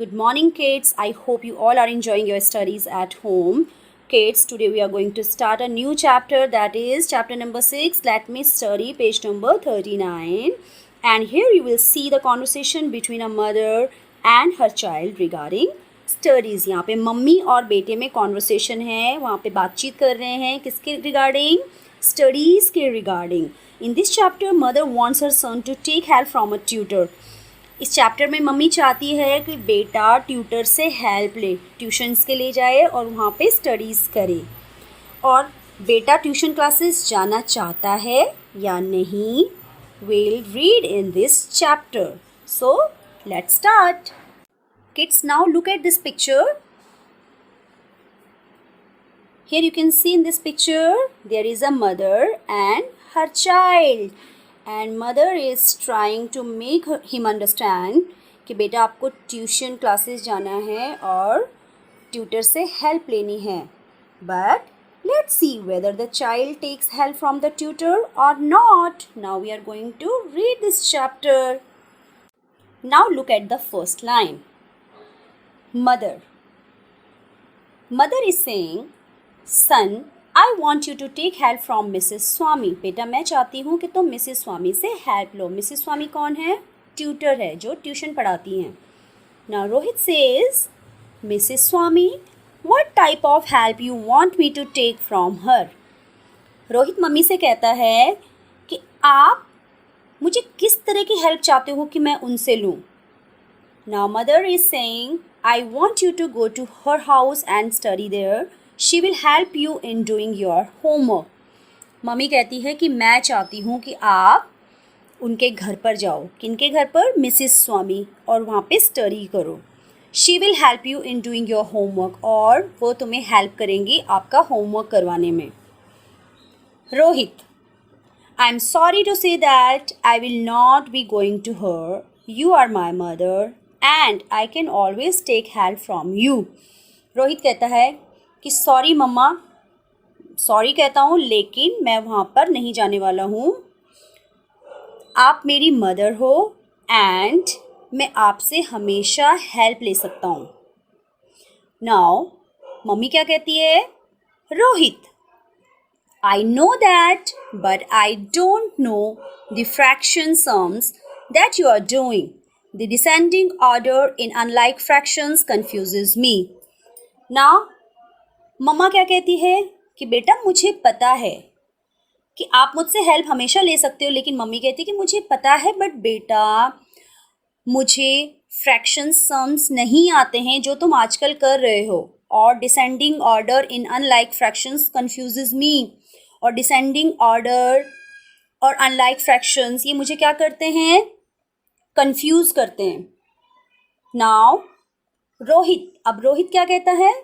Good morning, kids. I hope you all are enjoying your studies at home. Kids, today we are going to start a new chapter, that is chapter number 6. Let me study page number 39. And here you will see the conversation between a mother and her child regarding studies. यहाँ पे mummy और बेटे में conversation है, वहाँ पे बातचीत कर रहे हैं किसके regarding? Studies के regarding. In this chapter, mother wants her son to take help from a tutor. इस चैप्टर में मम्मी चाहती है कि बेटा ट्यूटर से हेल्प ले, ट्यूशन्स के लिए जाए और वहाँ पे स्टडीज़ करे. और बेटा ट्यूशन क्लासेस जाना चाहता है या नहीं, we'll read in this chapter. So, let's start. Kids, now look at this picture. Here you can see in this picture, there is a mother and her child. And mother is trying to make him understand कि बेटा आपको tuition classes जाना है और tutor से help लेनी है. But let's see whether the child takes help from the tutor or not. Now we are going to read this chapter. Now look at the first line. Mother. Mother is saying, son, I want you to take help from Mrs. Swami. बेटा मैं चाहती हूँ कि तुम Mrs Swami से help लो. Mrs स्वामी कौन है? Tutor है जो ट्यूशन पढ़ाती हैं. Now Rohit says, Mrs. Swami, what type of help you want me to take from her? Rohit mummy से कहता है कि आप मुझे किस तरह की हेल्प चाहते हो कि मैं उनसे लूँ. Now mother is saying, I want you to go to her house and study there. She will help you in doing your homework. Mummy कहती है कि मैं चाहती हूँ कि आप उनके घर पर जाओ. किनके घर पर? मिसेस स्वामी. और वहाँ पे स्टडी करो. She will help you in doing your homework. और वो तुम्हें हेल्प करेंगी आपका होमवर्क करवाने में. Rohit, I am sorry to say that I will not be going to her. You are my mother and I can always take help from you. Rohit कहता है कि सॉरी मम्मा, सॉरी कहता हूँ लेकिन मैं वहाँ पर नहीं जाने वाला हूँ. आप मेरी मदर हो एंड मैं आपसे हमेशा हेल्प ले सकता हूँ. नाउ मम्मी क्या कहती है? Rohit, I know that, but I don't know the fraction sums that you are doing. The descending order in unlike fractions confuses me. Now, मम्मा क्या कहती है कि बेटा मुझे पता है कि आप मुझसे हेल्प हमेशा ले सकते हो, लेकिन मम्मी कहती है कि मुझे पता है बट बेटा मुझे फ्रैक्शन सम्स नहीं आते हैं जो तुम आजकल कर रहे हो. और descending order in unlike fractions confuses me. और डिसेंडिंग ऑर्डर और अनलाइक फ्रैक्शंस ये मुझे क्या करते हैं? कन्फ्यूज़ करते हैं. नाउ रोहित, अब रोहित क्या कहता है?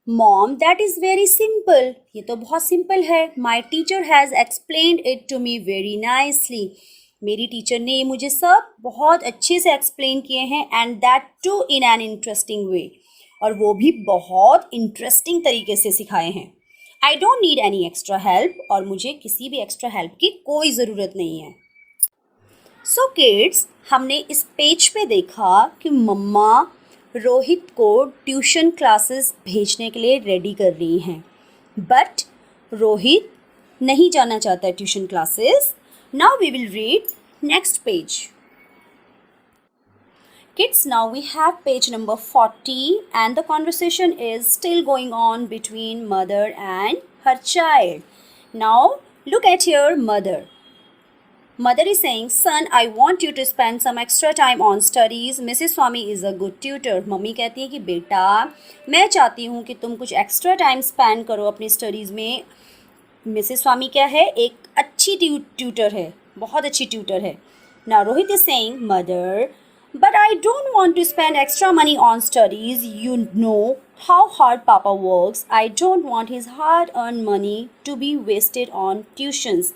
Mom, that is very simple. ये तो बहुत सिंपल है. My teacher has explained it to me very nicely. मेरी टीचर ने ये मुझे सब बहुत अच्छे से एक्सप्लेन किए हैं. And that too in an interesting way. और वो भी बहुत इंटरेस्टिंग तरीके से सिखाए हैं. I don't need any extra help. और मुझे किसी भी एक्स्ट्रा हेल्प की कोई ज़रूरत नहीं है. सो किड्स, हमने इस पेज पे देखा कि मम्मा रोहित को ट्यूशन क्लासेस भेजने के लिए रेडी कर रही हैं. बट रोहित नहीं जाना चाहता है tuition classes. Now we will read next page. Kids, now we have page number 40 and the conversation is still going on between mother and her child. Now look at your mother. Mother is saying, son, I want you to spend some extra time on studies. Mrs. Swami is a good tutor. Mummy कहती है कि बेटा मैं चाहती हूँ कि तुम कुछ एक्स्ट्रा टाइम स्पेंड करो अपनी स्टडीज़ में. मिसेस स्वामी क्या है? एक अच्छी ट्यूटर है, बहुत अच्छी ट्यूटर है. Now Rohit is saying, mother, but I don't want to spend extra money on studies. You know how hard Papa works. I don't want his hard-earned money to be wasted on tuitions.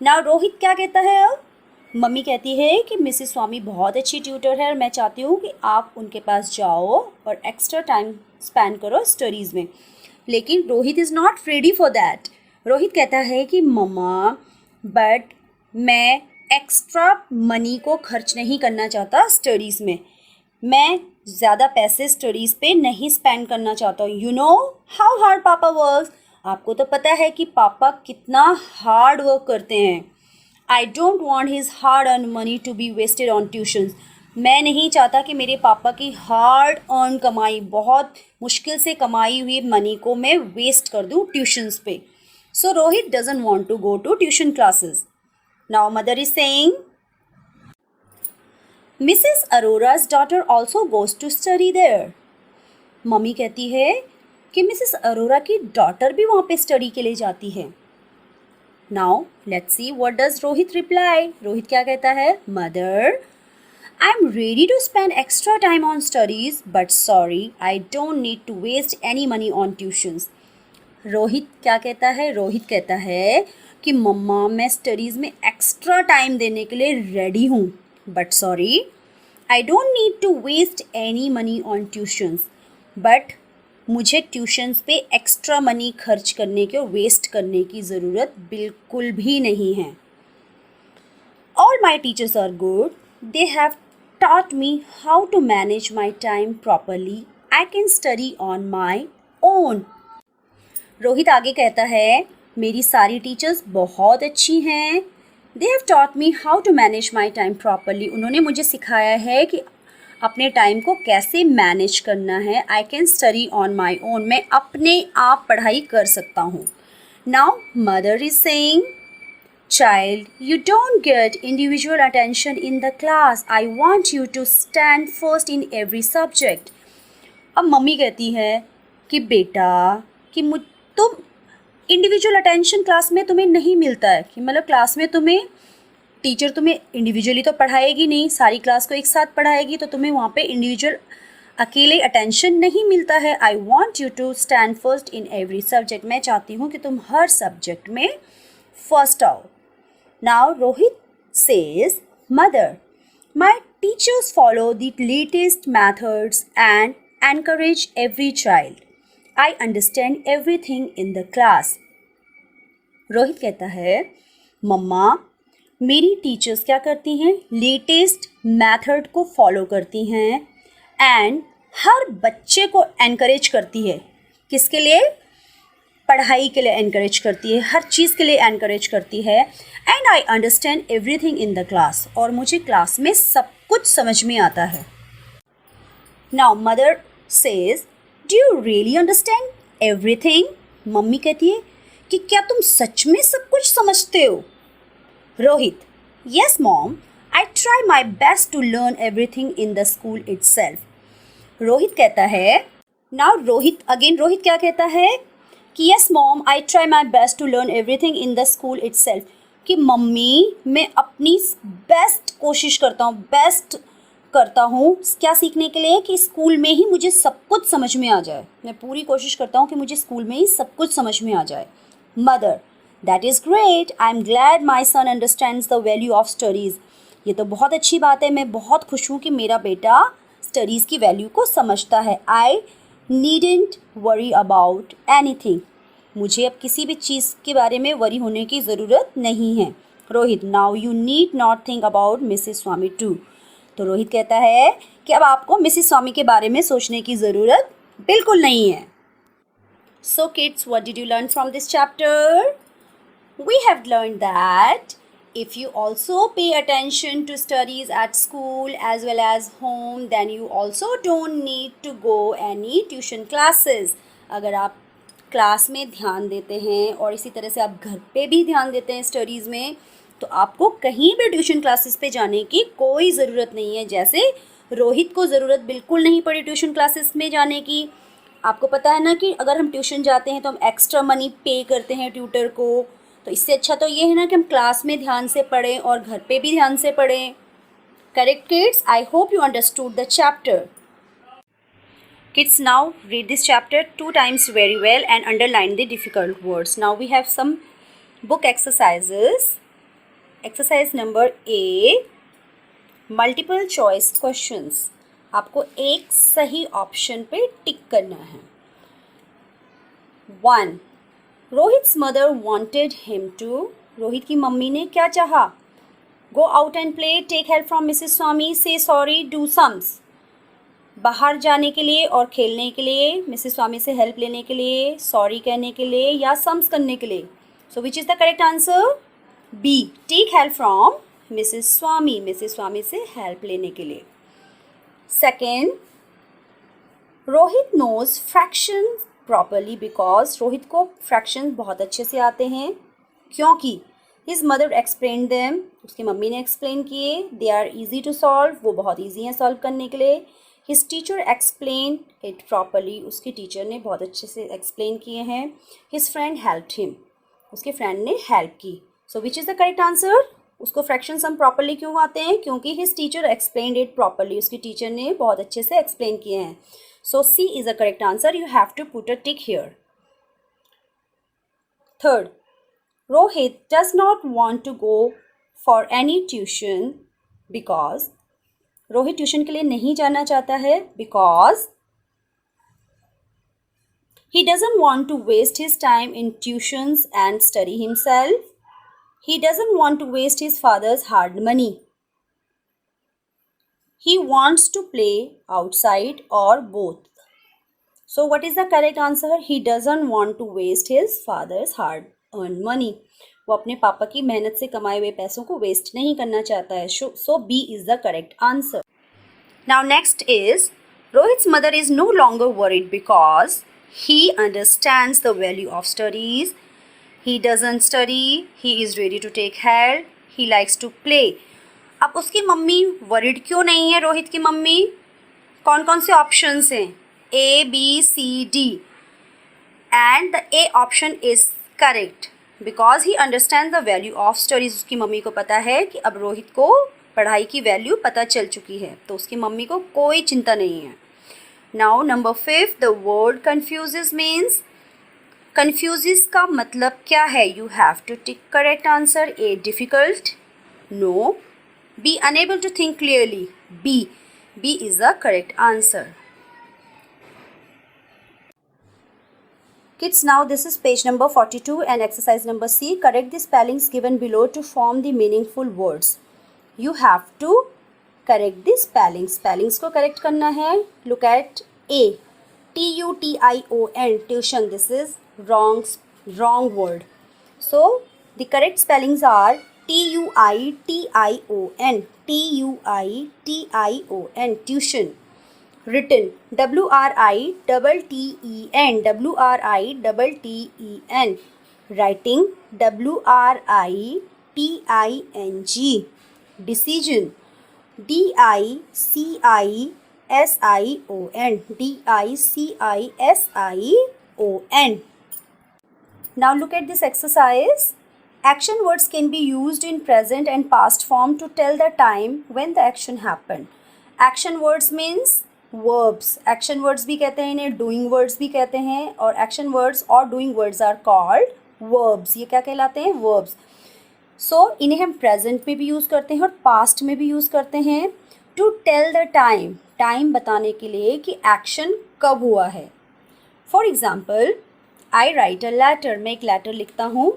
ना रोहित क्या कहता है? अब mummy कहती है कि Mrs स्वामी बहुत अच्छी ट्यूटर है और मैं चाहती हूँ कि आप उनके पास जाओ और एक्स्ट्रा टाइम स्पेंड करो स्टडीज़ में. लेकिन Rohit is not ready for that. Rohit कहता है कि मम्मा, बट मैं एक्स्ट्रा मनी को खर्च नहीं करना चाहता स्टडीज़ में. मैं ज़्यादा पैसे स्टडीज़ पे नहीं स्पेंड करना चाहता हूँ. यू नो हाउ हार्ड पापा वर्क्स. आपको तो पता है कि पापा कितना हार्ड वर्क करते हैं. I don't want his hard earn money to be wasted on tuitions. मैं नहीं चाहता कि मेरे पापा की हार्ड अर्न कमाई, बहुत मुश्किल से कमाई हुई मनी को मैं वेस्ट कर दूँ ट्यूशन्स पे. So Rohit doesn't want to go to tuition classes. Now mother is saying Mrs Arora's daughter also goes to study there. मम्मी कहती है कि मिसेस अरोरा की डॉटर भी वहाँ पे स्टडी के लिए जाती है. Now let's see what does Rohit reply. Rohit क्या कहता है? Mother, I am ready to spend extra time on studies but sorry I don't need to waste any money on tuitions. Rohit क्या कहता है? रोहित कहता है कि मम्मा मैं स्टडीज़ में एक्स्ट्रा टाइम देने के लिए रेडी हूँ but sorry I don't need to waste any money on tuitions. But मुझे ट्यूशन्स पे एक्स्ट्रा मनी खर्च करने के, वेस्ट करने की ज़रूरत बिल्कुल भी नहीं है. All my teachers are good. They have taught me how to manage my time properly. I can study on my own. Rohit आगे कहता है मेरी सारी टीचर्स बहुत अच्छी हैं. They have taught me how to manage my time properly. उन्होंने मुझे सिखाया है कि अपने टाइम को कैसे मैनेज करना है. I can study on my own. मैं अपने आप पढ़ाई कर सकता हूँ. Now mother is saying, Child, you don't get individual attention in the class. I want you to stand first in every subject. अब मम्मी कहती है कि बेटा कि तुम इंडिविजुअल अटेंशन क्लास में तुम्हें नहीं मिलता है, कि मतलब क्लास में तुम्हें टीचर तुम्हें इंडिविजुअली तो पढ़ाएगी नहीं, सारी क्लास को एक साथ पढ़ाएगी, तो तुम्हें वहाँ पे इंडिविजुअल अकेले अटेंशन नहीं मिलता है. I want you to stand first in every subject. मैं चाहती हूँ कि तुम हर सब्जेक्ट में फर्स्ट आओ. Now Rohit says, Mother, my teachers follow the latest methods and encourage every child. I understand everything in the class. Rohit कहता है मम्मा मेरी टीचर्स क्या करती हैं? लेटेस्ट मेथड को फॉलो करती हैं एंड हर बच्चे को एनकरेज करती है. किसके लिए? पढ़ाई के लिए एनकरेज करती है, हर चीज़ के लिए एनकरेज करती है. And I understand everything in the class. और मुझे क्लास में सब कुछ समझ में आता है. Now mother says, do you really understand everything? Mummy कहती है कि क्या तुम सच में सब कुछ समझते हो? Rohit, yes mom, I try my best to learn everything in the school itself. Rohit कहता है, नाउ रोहित क्या कहता है कि yes mom, I try my best to learn everything in the school itself. कि मम्मी मैं अपनी बेस्ट कोशिश करता हूँ, बेस्ट करता हूँ क्या सीखने के लिए? कि स्कूल में ही मुझे सब कुछ समझ में आ जाए. मैं पूरी कोशिश करता हूँ कि मुझे स्कूल में ही सब कुछ समझ में आ जाए. Mother, that is great. I am glad my son understands the value of studies. ये तो बहुत अच्छी बात है. मैं बहुत खुश हूँ कि मेरा बेटा स्टडीज़ की वैल्यू को समझता है. आई नीडेंट वरी अबाउट एनीथिंग. मुझे अब किसी भी चीज़ के बारे में वरी होने की ज़रूरत नहीं है. Rohit, now you need not think about Mrs Swami too. तो रोहित कहता है कि अब आपको मिसेस स्वामी के बारे में सोचने की ज़रूरत बिल्कुल नहीं है. So kids, what did you learn from this chapter? We have learn that if you also pay attention to studies at school as well as home, then you also don't need to go any tuition classes. अगर आप class में ध्यान देते हैं और इसी तरह से आप घर पे भी ध्यान देते हैं स्टडीज़ में, तो आपको कहीं भी ट्यूशन क्लासेस पे जाने की कोई ज़रूरत नहीं है. जैसे रोहित को ज़रूरत बिल्कुल नहीं पड़ी ट्यूशन क्लासेस में जाने की. आपको पता है ना कि अगर हम ट्यूशन जाते हैं तो हम एक्स्ट्रा मनी पे करते हैं ट्यूटर को. तो इससे अच्छा तो ये है ना कि हम क्लास में ध्यान से पढ़ें और घर पे भी ध्यान से पढ़ें. Correct kids? I hope you understood the chapter. Kids, now read this chapter 2 times very well and underline the difficult words. Now we have some book exercises. Exercise number A, multiple choice questions. आपको एक सही option पे टिक करना है. 1. Rohit's mother wanted him to. Rohit की mummy ने क्या चाहा? Go out and play, take help from Mrs. Swami, say sorry, do sums. बाहर जाने के लिए और खेलने के लिए, मिसेस स्वामी से हेल्प लेने के लिए, सॉरी कहने के लिए या सम्स करने के लिए. So which is the correct answer? B, take help from Mrs Swami, Mrs Swami से हेल्प लेने के लिए. Second, Rohit knows fraction properly because Rohit को फ्रैक्शन बहुत अच्छे से आते हैं, क्योंकि हिज मदर एक्सप्लेन देम, उसकी मम्मी ने एक्सप्लेन किए. They are easy to solve, वो बहुत ईजी हैं सॉल्व करने के लिए. His teacher explain it properly, उसकी टीचर ने बहुत अच्छे से एक्सप्लेन किए हैं. हिज फ्रेंड हेल्प्ड हिम, उसके फ्रेंड ने हेल्प की. So which is the correct answer? उसको फ्रैक्शन सम प्रॉपरली क्यों आते हैं? क्योंकि his teacher explain it properly, उसकी टीचर ने बहुत अच्छे से एक्सप्लेन किए हैं. So C is the correct answer. You have to put a tick here. Third, Rohit does not want to go for any tuition because Rohit tuition के लिए नहीं जाना चाहता है because he doesn't want to waste his time in tuitions and study himself. He doesn't want to waste his father's hard money. He wants to play outside or both. So what is the correct answer? He doesn't want to waste his father's hard earned money. वो अपने पापा की मेहनत से कमाए हुए पैसों को वेस्ट नहीं करना चाहता है. So B is the correct answer. Now next is Rohit's mother is no longer worried because he understands the value of studies. He doesn't study. He is ready to take help. He likes to play. अब उसकी mummy worried क्यों नहीं है? रोहित की mummy, कौन कौन से options हैं? A, B, C, D. And the A option is correct because he understands the value of studies. उसकी मम्मी को पता है कि अब रोहित को पढ़ाई की वैल्यू पता चल चुकी है, तो उसकी मम्मी को कोई चिंता नहीं है. Now number 5, the word confuses means, confuses का मतलब क्या है? You have to tick correct answer. A, difficult. No. B, unable to think clearly. B is the correct answer. Kids, now this is page number 42 and exercise number C. Correct the spellings given below to form the meaningful words. You have to correct the spellings. Spellings को correct करना है. Look at A. Tution. Tuition. This is wrong word. So the correct spellings are Tuition. Tuition. Tuition. Written Written. Written. Writing Writing. Decision Dicision. Now look at this exercise. Action words can be used in present and past form to tell the time when the action happened. Action words means verbs. Action words भी कहते हैं इन्हें, doing words भी कहते हैं, और action words और doing words are called verbs. ये क्या कहलाते हैं? verbs. So इन्हें हम present में भी यूज़ करते हैं और past में भी यूज़ करते हैं to tell the time. time बताने के लिए कि action कब हुआ है. For example, I write a letter. मैं एक letter लिखता हूँ.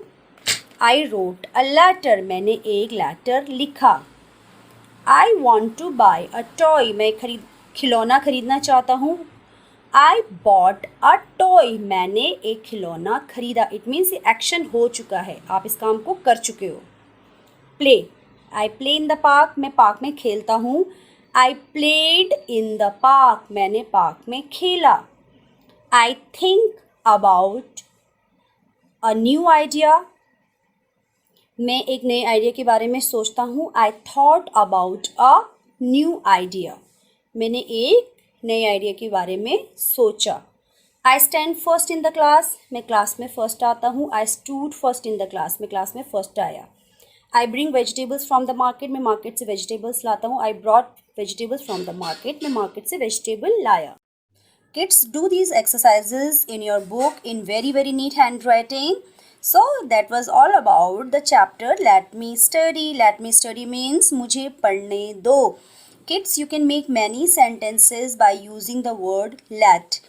I wrote a letter. मैंने एक letter लिखा. I want to buy a toy. मैं खिलौना खरीदना चाहता हूँ. I bought a toy. मैंने एक खिलौना खरीदा. It means एक्शन हो चुका है, आप इस काम को कर चुके हो. Play. I play in the park. मैं पार्क में खेलता हूँ. I played in the park. मैंने पार्क में खेला. I think about a new idea. मैं एक नए आइडिया के बारे में सोचता हूँ. I thought about a new idea. मैंने एक नए आइडिया के बारे में सोचा. I stand first in the class. मैं क्लास में फर्स्ट आता हूँ. I stood first in the class. मैं क्लास में फर्स्ट आया. I bring vegetables from the market. मैं मार्केट से वेजिटेबल्स लाता हूँ. I brought vegetables from the market. मैं मार्केट से वेजिटेबल लाया. Kids, do these exercises in your book in very neat handwriting. So that was all about the chapter Let Me Study. Let me study means मुझे पढ़ने दो. Kids, you can make many sentences by using the word let.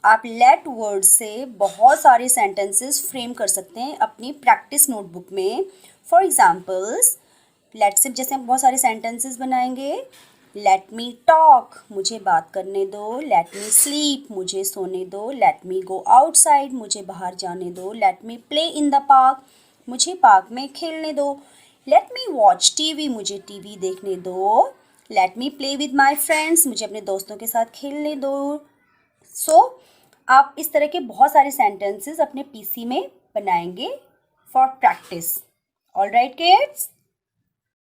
आप let word से बहुत सारे sentences frame कर सकते हैं अपनी practice notebook में. For examples, let से जैसे हम बहुत सारे sentences बनाएंगे. लेट मी टॉक, मुझे बात करने दो. लेट मी स्लीप, मुझे सोने दो. लेट मी गो आउटसाइड, मुझे बाहर जाने दो. Let me play in the park, मुझे पार्क में खेलने दो. लेट मी वॉच टीवी, मुझे टीवी देखने दो. Let me play with my friends, मुझे अपने दोस्तों के साथ खेलने दो. सो आप इस तरह के बहुत सारे सेंटेंसेस अपने पीसी में बनाएंगे for practice. All right kids.